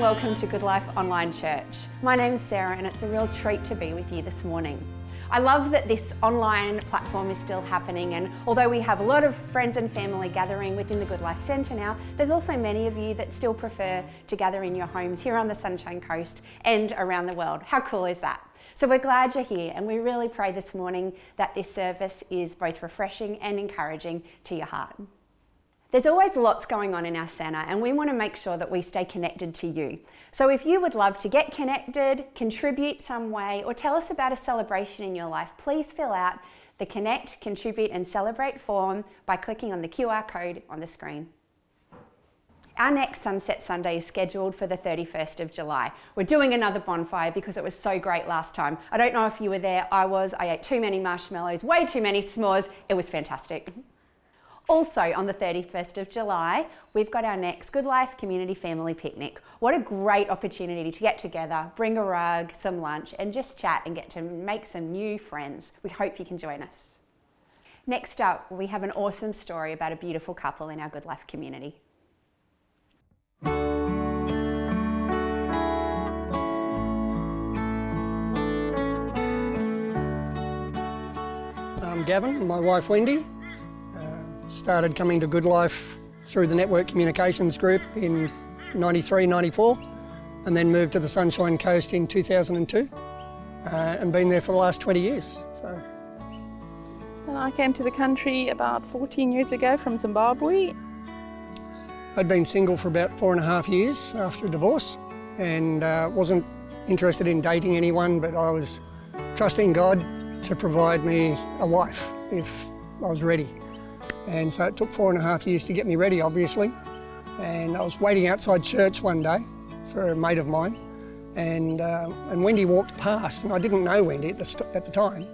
welcome to Goodlife Online Church. My name's Sarah and it's a real treat to be with you this morning. I love that this online platform is still happening, and although we have a lot of friends and family gathering within the Goodlife Centre now, there's also many of you that still prefer to gather in your homes here on the Sunshine Coast and around the world. How cool is that? So we're glad you're here, and we really pray this morning that this service is both refreshing and encouraging to your heart. There's always lots going on in our centre, and we want to make sure that we stay connected to you. So if you would love to get connected, contribute some way, or tell us about a celebration in your life, please fill out the Connect, Contribute and Celebrate form by clicking on the QR code on the screen. Our next Sunset Sunday is scheduled for the 31st of July. We're doing another bonfire because it was so great last time. I don't know if you were there, I was. I ate too many marshmallows, way too many s'mores. It was fantastic. Also on the 31st of July, we've got our next Goodlife Community Family Picnic. What a great opportunity to get together, bring a rug, some lunch, and just chat and get to make some new friends. We hope you can join us. Next up, we have an awesome story about a beautiful couple in our Goodlife community. I'm Gavin and my wife Wendy. Started coming to Goodlife through the Network Communications Group in 93, 94, and then moved to the Sunshine Coast in 2002 and been there for the last 20 years. And I came to the country about 14 years ago from Zimbabwe. I'd been single for about 4.5 years after a divorce, and wasn't interested in dating anyone, but I was trusting God to provide me a wife if I was ready. And so it took 4.5 years to get me ready, obviously. And I was waiting outside church one day for a mate of mine, and Wendy walked past, and I didn't know Wendy at the time,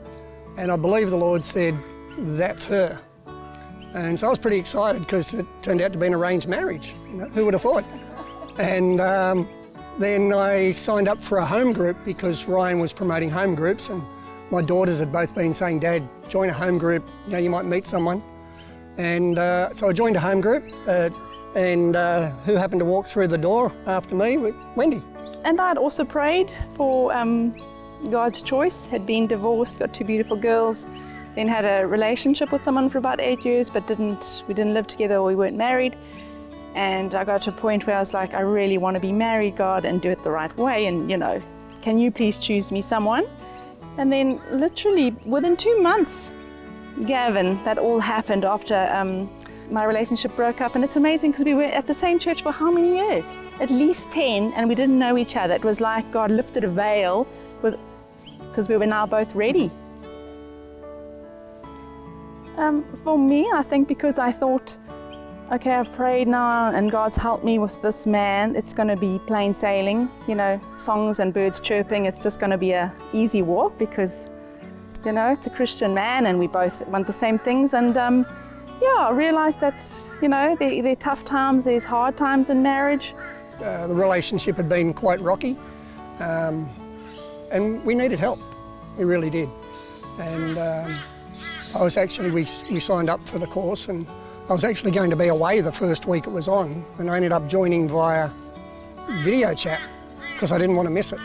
and I believe the Lord said, "That's her." And so I was pretty excited because it turned out to be an arranged marriage. You know, who would have thought? And then I signed up for a home group because Ryan was promoting home groups, and my daughters had both been saying, "Dad, join a home group, you know, you might meet someone." And so I joined a home group, and who happened to walk through the door after me? Wendy. And I'd also prayed for God's choice, had been divorced, got 2 beautiful girls, then had a relationship with someone for about 8 years, but we didn't live together, or we weren't married. And I got to a point where I was like, I really want to be married, God, and do it the right way, and you know, can you please choose me someone? And then literally within 2 months, Gavin, that all happened after my relationship broke up. And it's amazing because we were at the same church for how many years? At least 10, and we didn't know each other. It was like God lifted a veil because we were now both ready. For me, I think because I thought, okay, I've prayed now and God's helped me with this man, it's going to be plain sailing, you know, songs and birds chirping. It's just going to be an easy walk because, you know, it's a Christian man and we both want the same things. And yeah, I realised that, you know, there are tough times, there's hard times in marriage. The relationship had been quite rocky, and we needed help. We really did. And I was actually, we signed up for the course, and I was actually going to be away the first week it was on, and I ended up joining via video chat because I didn't want to miss it.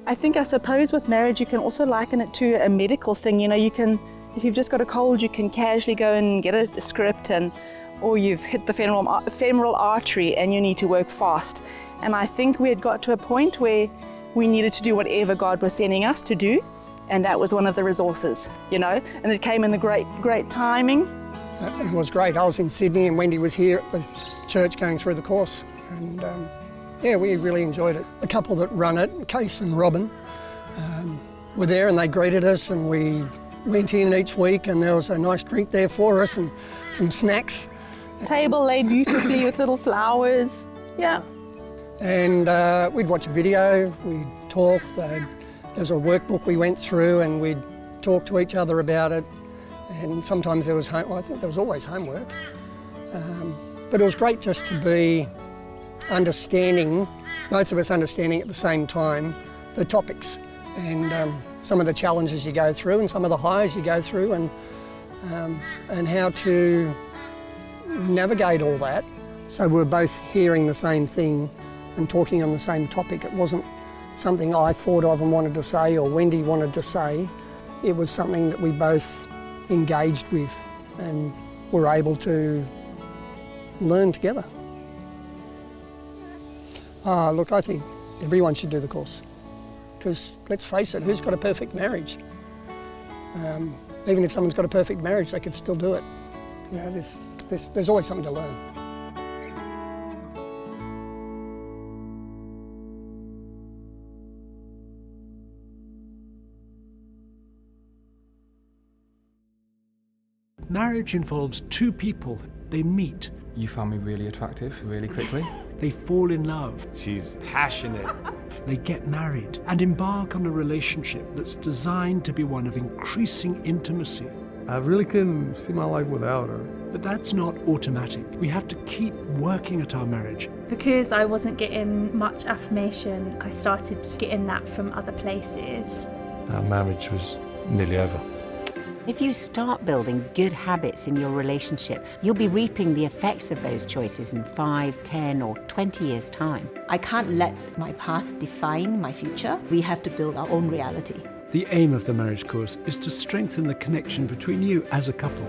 I suppose with marriage you can also liken it to a medical thing. You know, you can, if you've just got a cold, you can casually go and get a script, or you've hit the femoral artery and you need to work fast. And I think we had got to a point where we needed to do whatever God was sending us to do, and that was one of the resources, you know, and it came in the great timing. It was great. I was in Sydney and Wendy was here at the church going through the course, and yeah, we really enjoyed it. The couple that run it, Case and Robin, were there and they greeted us, and we went in each week and there was a nice drink there for us and some snacks. Table laid beautifully with little flowers, yeah. And we'd watch a video, we'd talk, there's a workbook we went through and we'd talk to each other about it, and sometimes there was I think there was always homework. But it was great just to be understanding, both of us understanding at the same time, the topics and some of the challenges you go through and some of the highs you go through, and how to navigate all that So we were both hearing the same thing and talking on the same topic. It wasn't something I thought of and wanted to say or Wendy wanted to say. It was something that we both engaged with and were able to learn together. Look, I think everyone should do the course, because let's face it, who's got a perfect marriage? Even if someone's got a perfect marriage, they could still do it. You know, there's always something to learn. Marriage involves two people. They meet. You found me really attractive really quickly. They fall in love. She's passionate. They get married and embark on a relationship that's designed to be one of increasing intimacy. I really couldn't see my life without her. But that's not automatic. We have to keep working at our marriage. Because I wasn't getting much affirmation, I started getting that from other places. Our marriage was nearly over. If you start building good habits in your relationship, you'll be reaping the effects of those choices in 5, 10 or 20 years' time. I can't let my past define my future. We have to build our own reality. The aim of the marriage course is to strengthen the connection between you as a couple.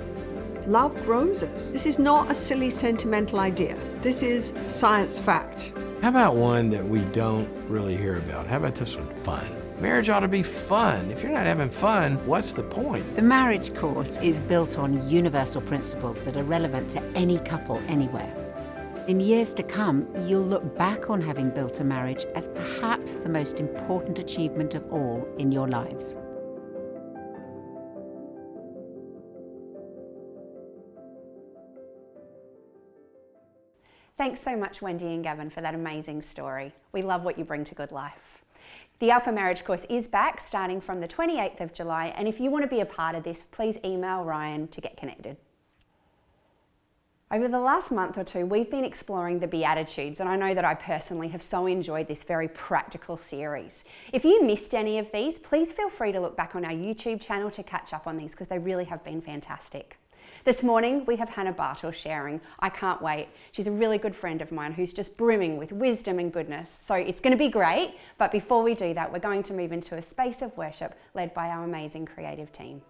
Love grows us. This is not a silly sentimental idea. This is science fact. How about one that we don't really hear about? How about this one? Fun. Marriage ought to be fun. If you're not having fun, what's the point? The marriage course is built on universal principles that are relevant to any couple anywhere. In years to come, you'll look back on having built a marriage as perhaps the most important achievement of all in your lives. Thanks so much, Wendy and Gavin, for that amazing story. We love what you bring to Goodlife. The Alpha Marriage course is back starting from the 28th of July, and if you want to be a part of this, please email Ryan to get connected. Over the last month or two, we've been exploring the Beatitudes, and I know that I personally have so enjoyed this very practical series. If you missed any of these, please feel free to look back on our YouTube channel to catch up on these, because they really have been fantastic. This morning, we have Hannah Bartle sharing. I can't wait. She's a really good friend of mine who's just brimming with wisdom and goodness. So it's going to be great. But before we do that, we're going to move into a space of worship led by our amazing creative team.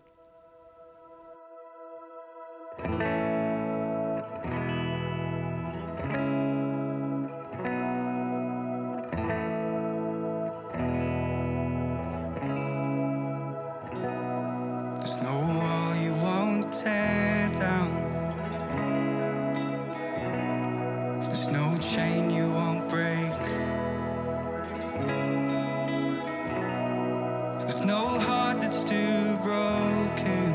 There's no wall you won't tear down. There's no chain you won't break. There's no heart that's too broken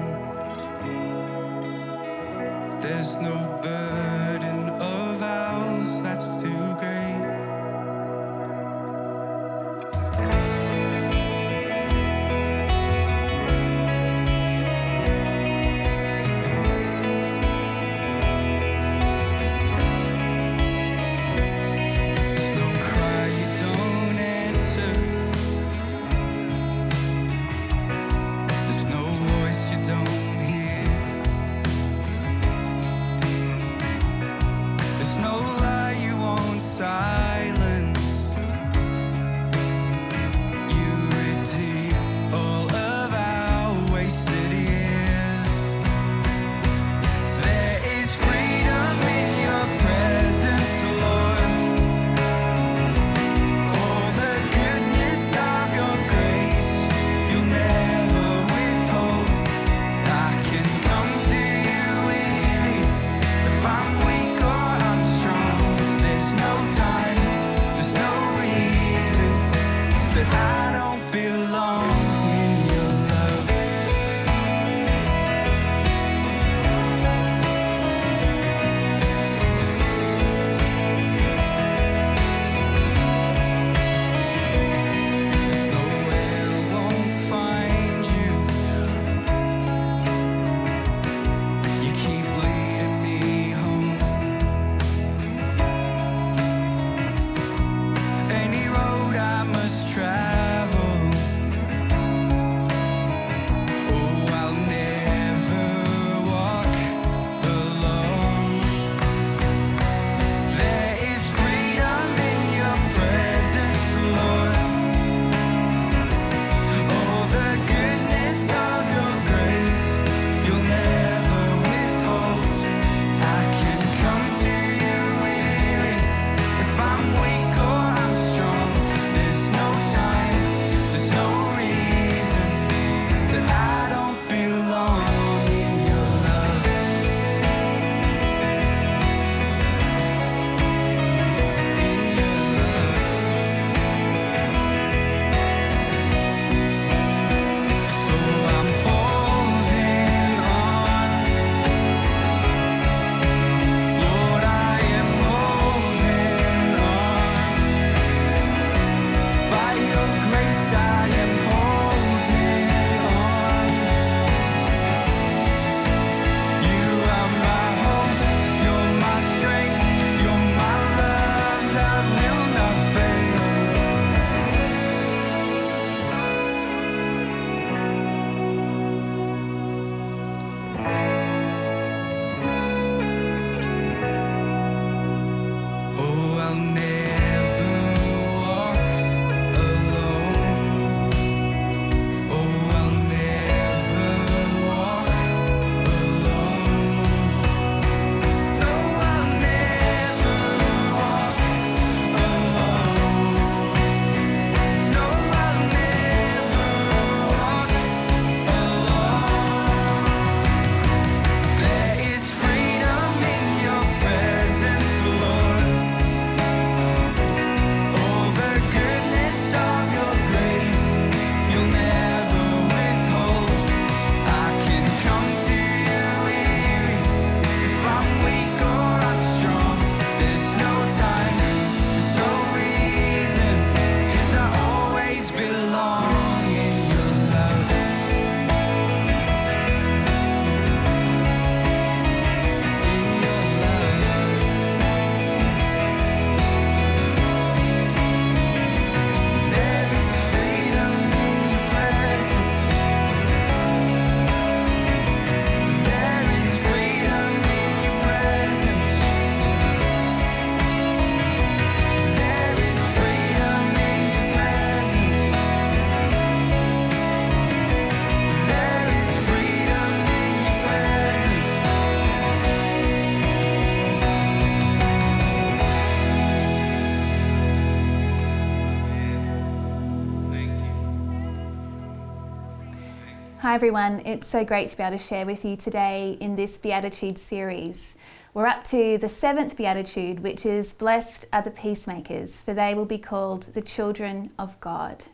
Hi everyone, it's so great to be able to share with you today in this Beatitude series. We're up to the 7th Beatitude, which is blessed are the peacemakers, for they will be called the children of God.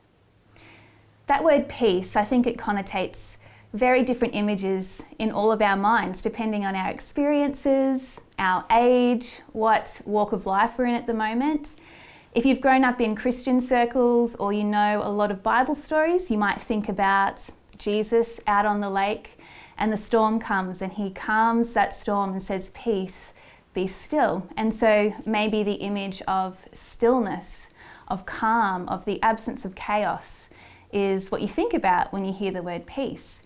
That word peace, I think it connotates very different images in all of our minds, depending on our experiences, our age, what walk of life we're in at the moment. If you've grown up in Christian circles or you know a lot of Bible stories, you might think about Jesus out on the lake and the storm comes and he calms that storm and says, "Peace, be still." And so maybe the image of stillness, of calm, of the absence of chaos is what you think about when you hear the word peace.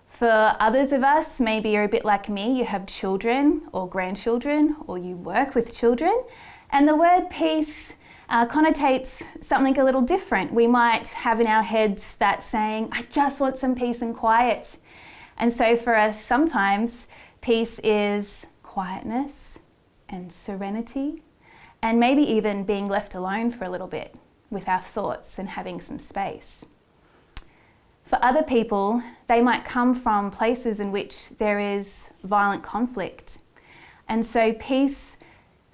For others of us, maybe you're a bit like me, you have children or grandchildren or you work with children, and the word peace connotates something a little different. We might have in our heads that saying, "I just want some peace and quiet." And so for us, sometimes peace is quietness and serenity, and maybe even being left alone for a little bit with our thoughts and having some space. For other people, they might come from places in which there is violent conflict. And so peace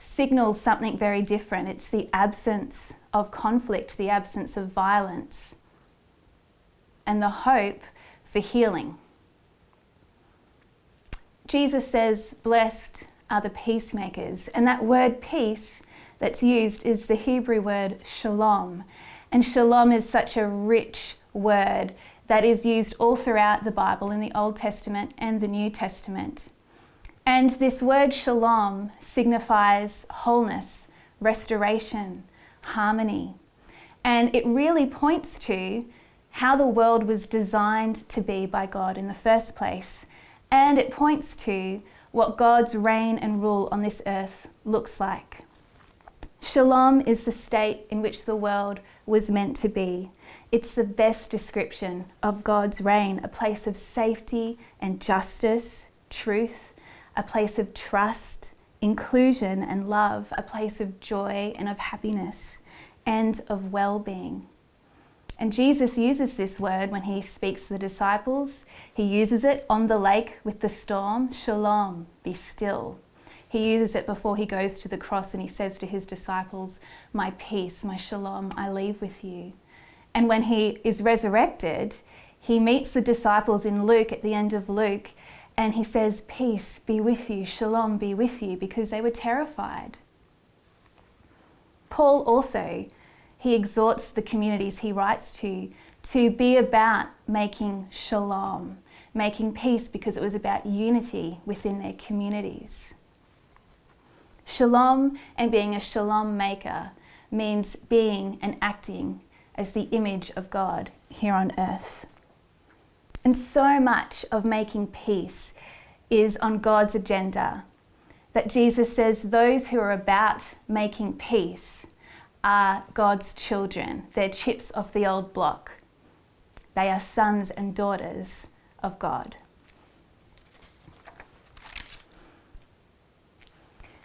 signals something very different. It's the absence of conflict, the absence of violence, and the hope for healing. Jesus says, blessed are the peacemakers, and that word peace that's used is the Hebrew word shalom. And shalom is such a rich word that is used all throughout the Bible in the Old Testament and the New Testament. And this word shalom signifies wholeness, restoration, harmony. And it really points to how the world was designed to be by God in the first place. And it points to what God's reign and rule on this earth looks like. Shalom is the state in which the world was meant to be. It's the best description of God's reign, a place of safety and justice, truth, a place of trust, inclusion and love, a place of joy and of happiness and of well-being. And Jesus uses this word when he speaks to the disciples. He uses it on the lake with the storm, shalom, be still. He uses it before he goes to the cross and he says to his disciples, "My peace, my shalom, I leave with you." And when he is resurrected, he meets the disciples in Luke, at the end of Luke, and he says, "Peace be with you, shalom be with you," because they were terrified. Paul also, he exhorts the communities he writes to be about making shalom, making peace, because it was about unity within their communities. Shalom and being a shalom maker means being and acting as the image of God here on earth. And so much of making peace is on God's agenda, that Jesus says those who are about making peace are God's children. They're chips off the old block. They are sons and daughters of God.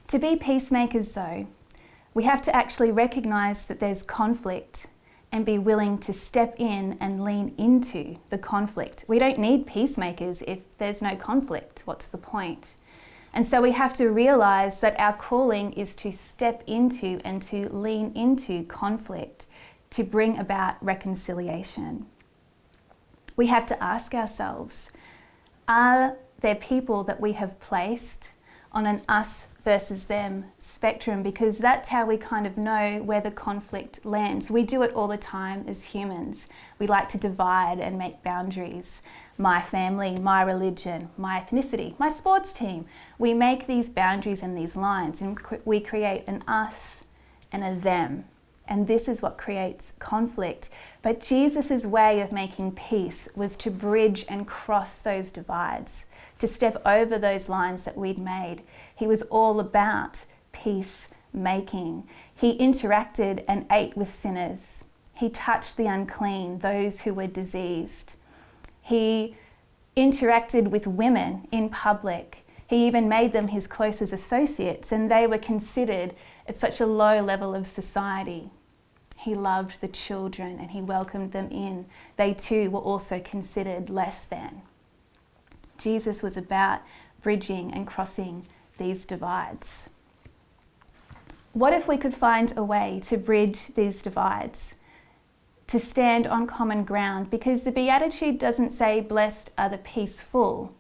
To be peacemakers, though, we have to actually recognize that there's conflict and be willing to step in and lean into the conflict. We don't need peacemakers if there's no conflict. What's the point? And so we have to realize that our calling is to step into and to lean into conflict to bring about reconciliation. We have to ask ourselves, are there people that we have placed on an us versus them spectrum? Because that's how we kind of know where the conflict lands. We do it all the time as humans. We like to divide and make boundaries. My family, my religion, my ethnicity, my sports team. We make these boundaries and these lines, and we create an us and a them. And this is what creates conflict. But Jesus' way of making peace was to bridge and cross those divides, to step over those lines that we'd made. He was all about peacemaking. He interacted and ate with sinners. He touched the unclean, those who were diseased. He interacted with women in public. He even made them his closest associates, and they were considered at such a low level of society. He loved the children and he welcomed them in. They too were also considered less than. Jesus was about bridging and crossing these divides. What if we could find a way to bridge these divides, to stand on common ground? Because the Beatitude doesn't say, blessed are the peaceful.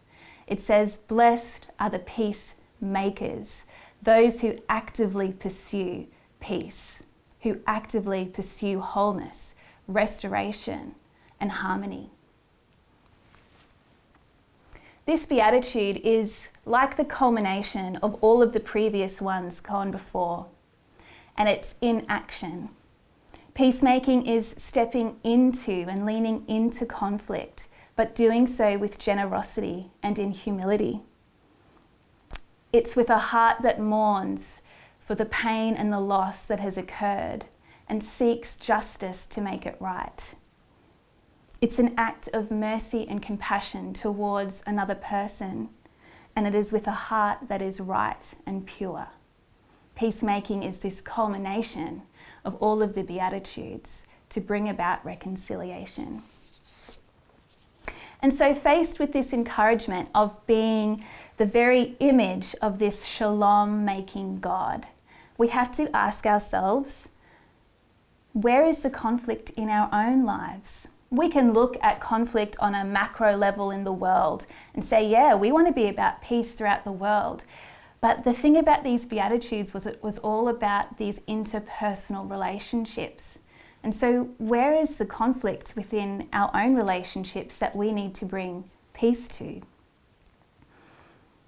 It says, blessed are the peacemakers, those who actively pursue peace, who actively pursue wholeness, restoration, and harmony. This Beatitude is like the culmination of all of the previous ones gone before, and it's in action. Peacemaking is stepping into and leaning into conflict, but doing so with generosity and in humility. It's with a heart that mourns for the pain and the loss that has occurred and seeks justice to make it right. It's an act of mercy and compassion towards another person, and it is with a heart that is right and pure. Peacemaking is this culmination of all of the Beatitudes to bring about reconciliation. And so, faced with this encouragement of being the very image of this shalom-making God, we have to ask ourselves, where is the conflict in our own lives? We can look at conflict on a macro level in the world and say, yeah, we want to be about peace throughout the world. But the thing about these Beatitudes was it was all about these interpersonal relationships. And so where is the conflict within our own relationships that we need to bring peace to?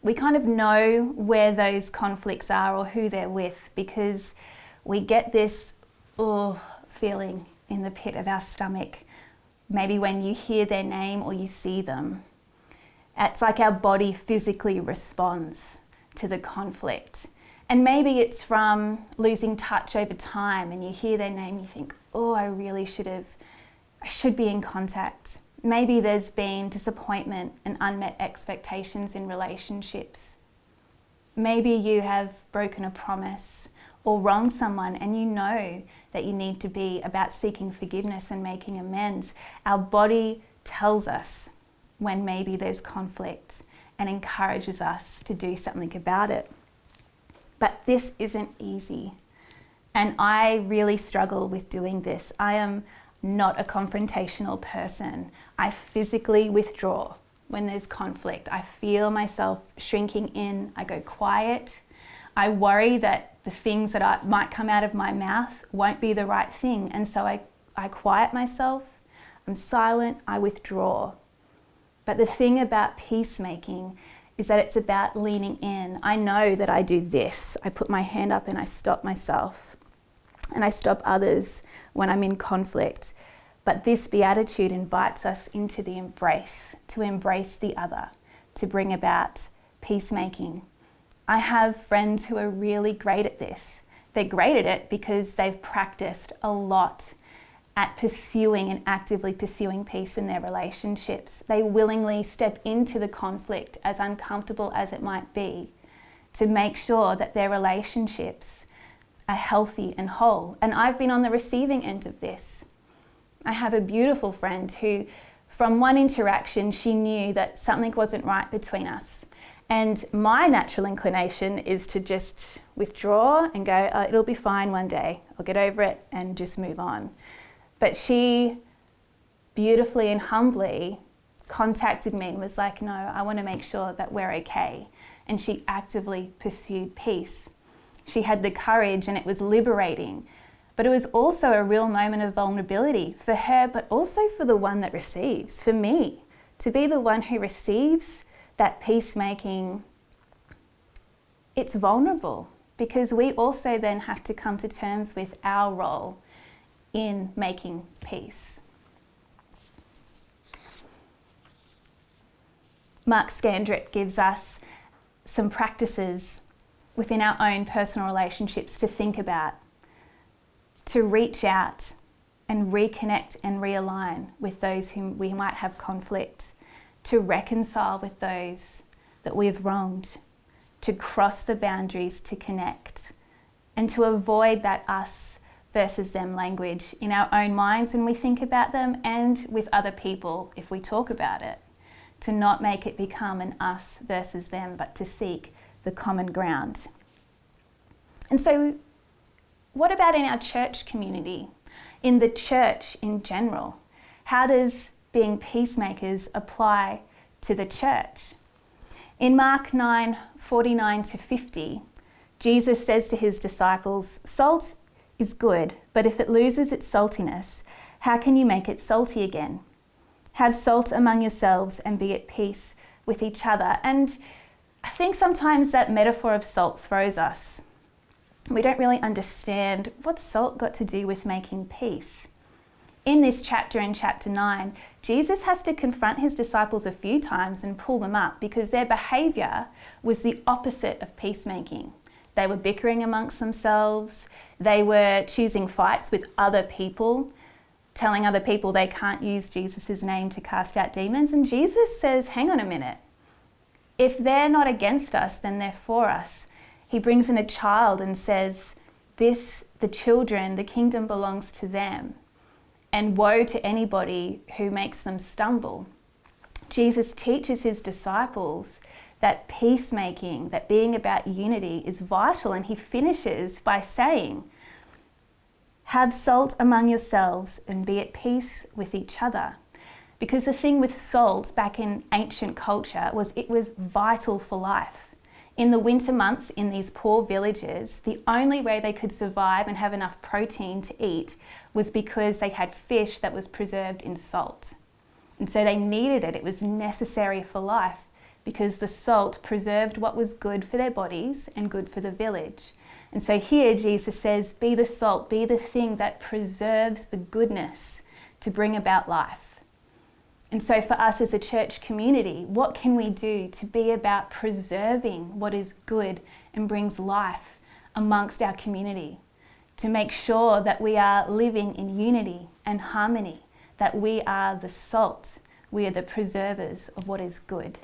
We kind of know where those conflicts are or who they're with, because we get this feeling in the pit of our stomach, maybe when you hear their name or you see them. It's like our body physically responds to the conflict. And maybe it's from losing touch over time and you hear their name, you think, I should be in contact. Maybe there's been disappointment and unmet expectations in relationships. Maybe you have broken a promise or wronged someone and you know that you need to be about seeking forgiveness and making amends. Our body tells us when maybe there's conflict and encourages us to do something about it. But this isn't easy. And I really struggle with doing this. I am not a confrontational person. I physically withdraw when there's conflict. I feel myself shrinking in. I go quiet. I worry that the things that might come out of my mouth won't be the right thing. And so I quiet myself. I'm silent. I withdraw. But the thing about peacemaking is that it's about leaning in. I know that I do this. I put my hand up and I stop myself. And I stop others when I'm in conflict. But this Beatitude invites us into the embrace, to embrace the other, to bring about peacemaking. I have friends who are really great at this. They're great at it because they've practiced a lot at pursuing and actively pursuing peace in their relationships. They willingly step into the conflict, as uncomfortable as it might be, to make sure that their relationships are healthy and whole. And I've been on the receiving end of this. I have a beautiful friend who, from one interaction, she knew that something wasn't right between us. And my natural inclination is to just withdraw and go, it'll be fine one day. I'll get over it and just move on. But she beautifully and humbly contacted me and was like, no, I want to make sure that we're okay. And she actively pursued peace. She had the courage and it was liberating. But it was also a real moment of vulnerability for her, but also for the one that receives, for me. To be the one who receives that peacemaking, it's vulnerable because we also then have to come to terms with our role in making peace. Mark Scandrett gives us some practices within our own personal relationships to think about, to reach out and reconnect and realign with those whom we might have conflict, to reconcile with those that we have wronged, to cross the boundaries to connect, and to avoid that us versus them language in our own minds when we think about them, and with other people if we talk about it. To not make it become an us versus them, but to seek the common ground. And so, what about in our church community? In the church in general? How does being peacemakers apply to the church? In Mark 9:49-50, Jesus says to his disciples, "Salt is good, but if it loses its saltiness, how can you make it salty again? Have salt among yourselves and be at peace with each other." And I think sometimes that metaphor of salt throws us. We don't really understand what's salt got to do with making peace. In this chapter, in chapter 9, Jesus has to confront his disciples a few times and pull them up because their behaviour was the opposite of peacemaking. They were bickering amongst themselves. They were choosing fights with other people, telling other people they can't use Jesus' name to cast out demons. And Jesus says, hang on a minute. If they're not against us, then they're for us. He brings in a child and says, the children, the kingdom belongs to them. And woe to anybody who makes them stumble. Jesus teaches his disciples that peacemaking, that being about unity is vital. And he finishes by saying, have salt among yourselves and be at peace with each other. Because the thing with salt back in ancient culture was it was vital for life. In the winter months in these poor villages, the only way they could survive and have enough protein to eat was because they had fish that was preserved in salt. And so they needed it. It was necessary for life because the salt preserved what was good for their bodies and good for the village. And so here Jesus says, be the salt, be the thing that preserves the goodness to bring about life. And so for us as a church community, what can we do to be about preserving what is good and brings life amongst our community? To make sure that we are living in unity and harmony, that we are the salt, we are the preservers of what is good.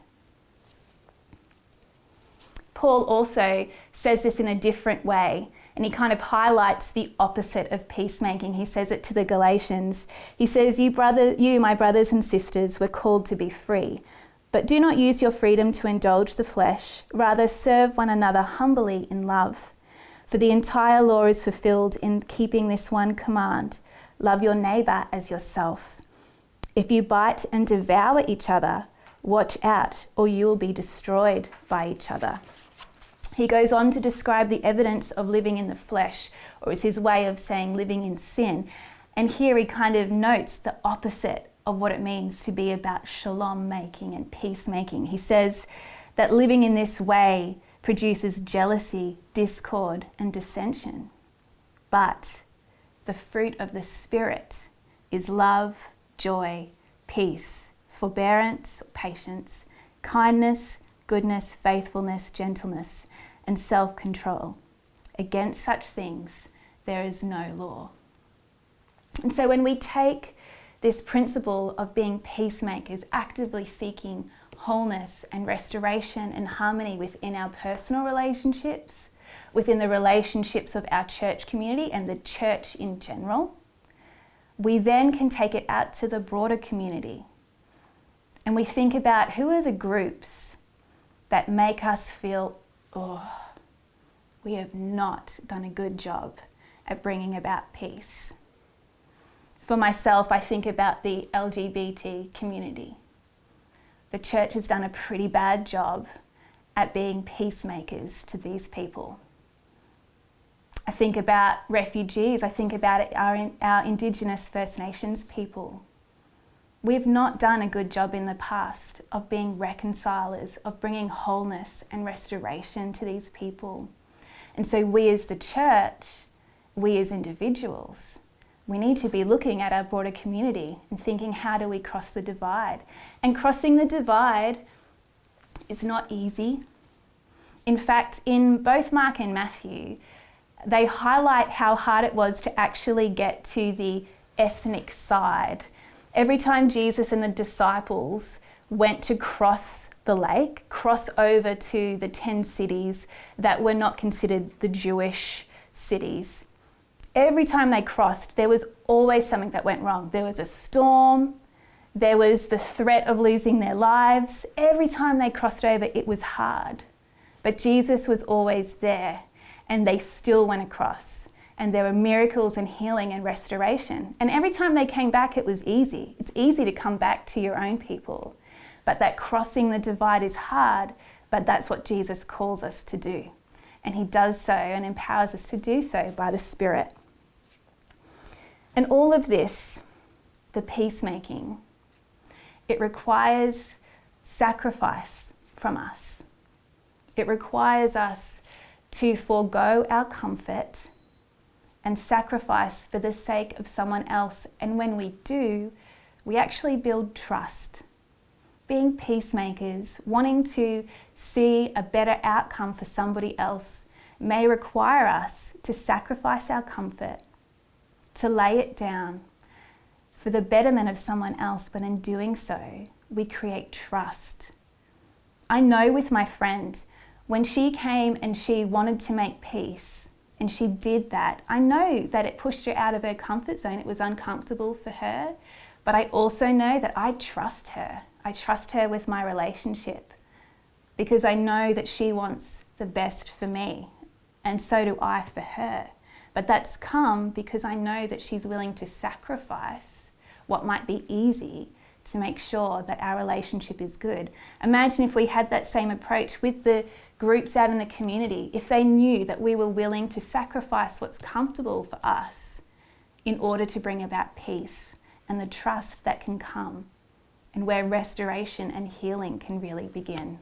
Paul also says this in a different way, and he kind of highlights the opposite of peacemaking. He says it to the Galatians. He says, you, my brothers and sisters, were called to be free, but do not use your freedom to indulge the flesh. Rather, serve one another humbly in love. For the entire law is fulfilled in keeping this one command: love your neighbour as yourself. If you bite and devour each other, watch out, or you will be destroyed by each other. He goes on to describe the evidence of living in the flesh, or is his way of saying living in sin. And here he kind of notes the opposite of what it means to be about shalom making and peacemaking. He says that living in this way produces jealousy, discord, and dissension. But the fruit of the Spirit is love, joy, peace, forbearance, patience, kindness, goodness, faithfulness, gentleness, and self-control. Against such things there is no law. And so when we take this principle of being peacemakers, actively seeking wholeness and restoration and harmony within our personal relationships, within the relationships of our church community and the church in general, we then can take it out to the broader community. And we think about who are the groups that make us feel, we have not done a good job at bringing about peace. For myself, I think about the LGBT community. The church has done a pretty bad job at being peacemakers to these people. I think about refugees. I think about our Indigenous First Nations people. We've not done a good job in the past of being reconcilers, of bringing wholeness and restoration to these people. And so we as the church, we as individuals, we need to be looking at our broader community and thinking, how do we cross the divide? And crossing the divide is not easy. In fact, in both Mark and Matthew, they highlight how hard it was to actually get to the ethnic side. Every time Jesus and the disciples went to cross the lake, cross over to the 10 cities that were not considered the Jewish cities, every time they crossed, there was always something that went wrong. There was a storm, there was the threat of losing their lives. Every time they crossed over, it was hard. But Jesus was always there, and they still went across. And there were miracles and healing and restoration. And every time they came back, it was easy. It's easy to come back to your own people. But that crossing the divide is hard, but that's what Jesus calls us to do. And he does so and empowers us to do so by the Spirit. And all of this, the peacemaking, it requires sacrifice from us. It requires us to forego our comfort and sacrifice for the sake of someone else. And when we do, we actually build trust. Being peacemakers, wanting to see a better outcome for somebody else, may require us to sacrifice our comfort, to lay it down for the betterment of someone else, but in doing so, we create trust. I know with my friend, when she came and she wanted to make peace, and she did that, I know that it pushed her out of her comfort zone. It was uncomfortable for her, but I also know that I trust her. I trust her with my relationship because I know that she wants the best for me, and so do I for her. But that's come because I know that she's willing to sacrifice what might be easy to make sure that our relationship is good. Imagine if we had that same approach with the groups out in the community, if they knew that we were willing to sacrifice what's comfortable for us in order to bring about peace and the trust that can come, and where restoration and healing can really begin.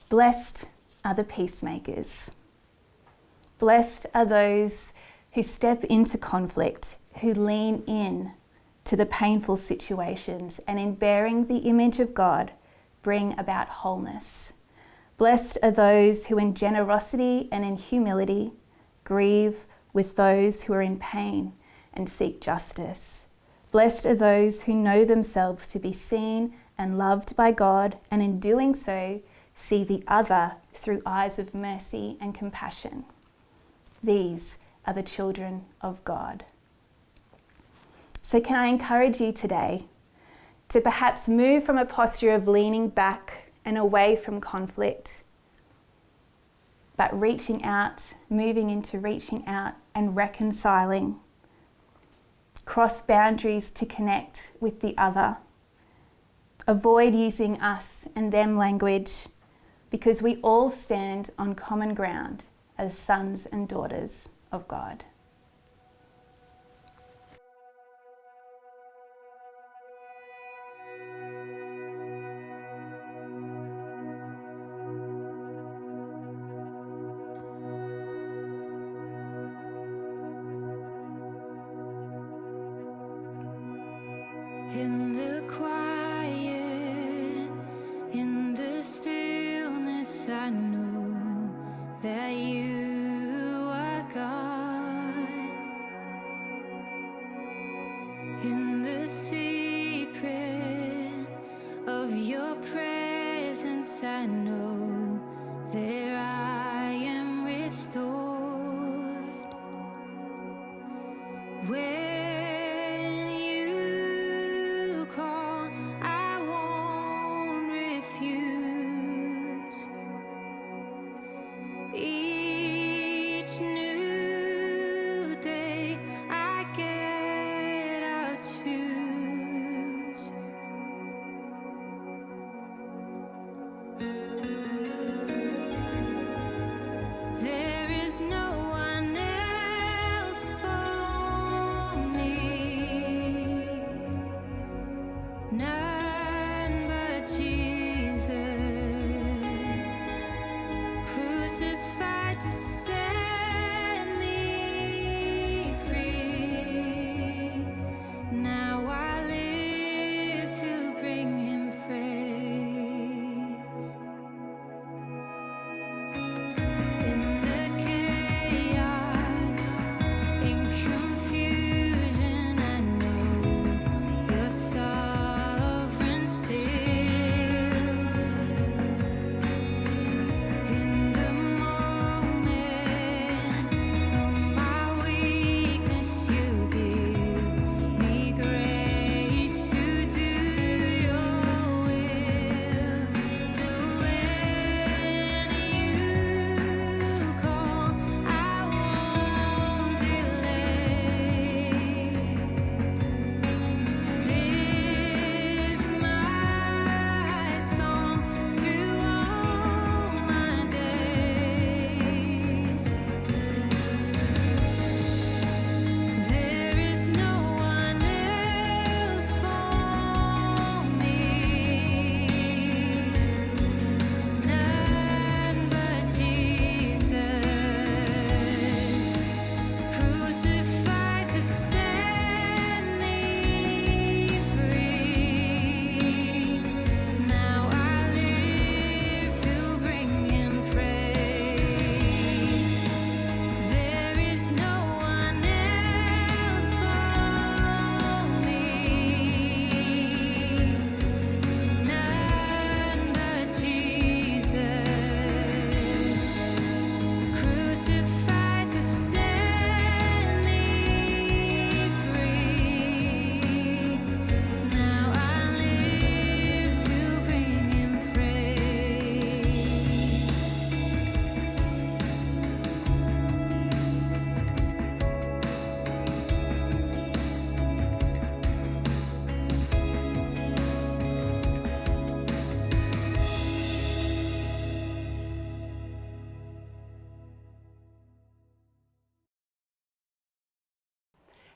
Blessed are the peacemakers. Blessed are those who step into conflict, who lean in to the painful situations, and in bearing the image of God, bring about wholeness. Blessed are those who in generosity and in humility grieve with those who are in pain and seek justice. Blessed are those who know themselves to be seen and loved by God, and in doing so, see the other through eyes of mercy and compassion. These are the children of God. So can I encourage you today to perhaps move from a posture of leaning back and away from conflict, but reaching out, moving into reaching out and reconciling. Cross boundaries to connect with the other. Avoid using us and them language, because we all stand on common ground as sons and daughters of God. In the quiet, in the stillness, I know that you are God. In the secret of your presence, I know that I am restored. There is no one else for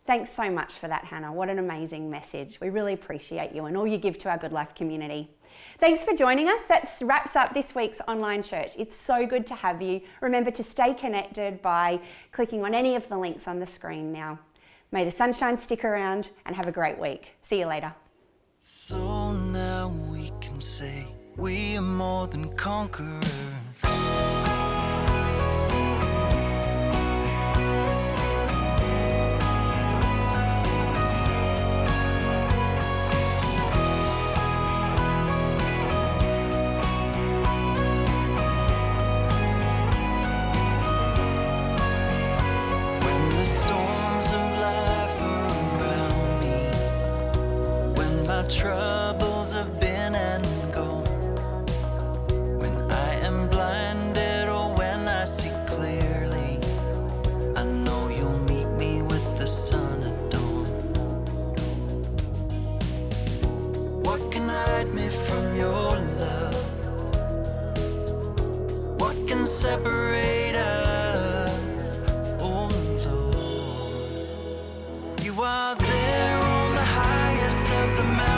Thanks so much for that, Hannah. What an amazing message. We really appreciate you and all you give to our Goodlife community. Thanks for joining us. That wraps up this week's online church. It's so good to have you. Remember to stay connected by clicking on any of the links on the screen now. May the sunshine stick around and have a great week. See you later. So now we can say we are more than conquerors. Troubles have been and gone. When I am blinded or when I see clearly, I know you'll meet me with the sun at dawn. What can hide me from your love? What can separate us? Oh Lord, you are there on the highest of the mountains.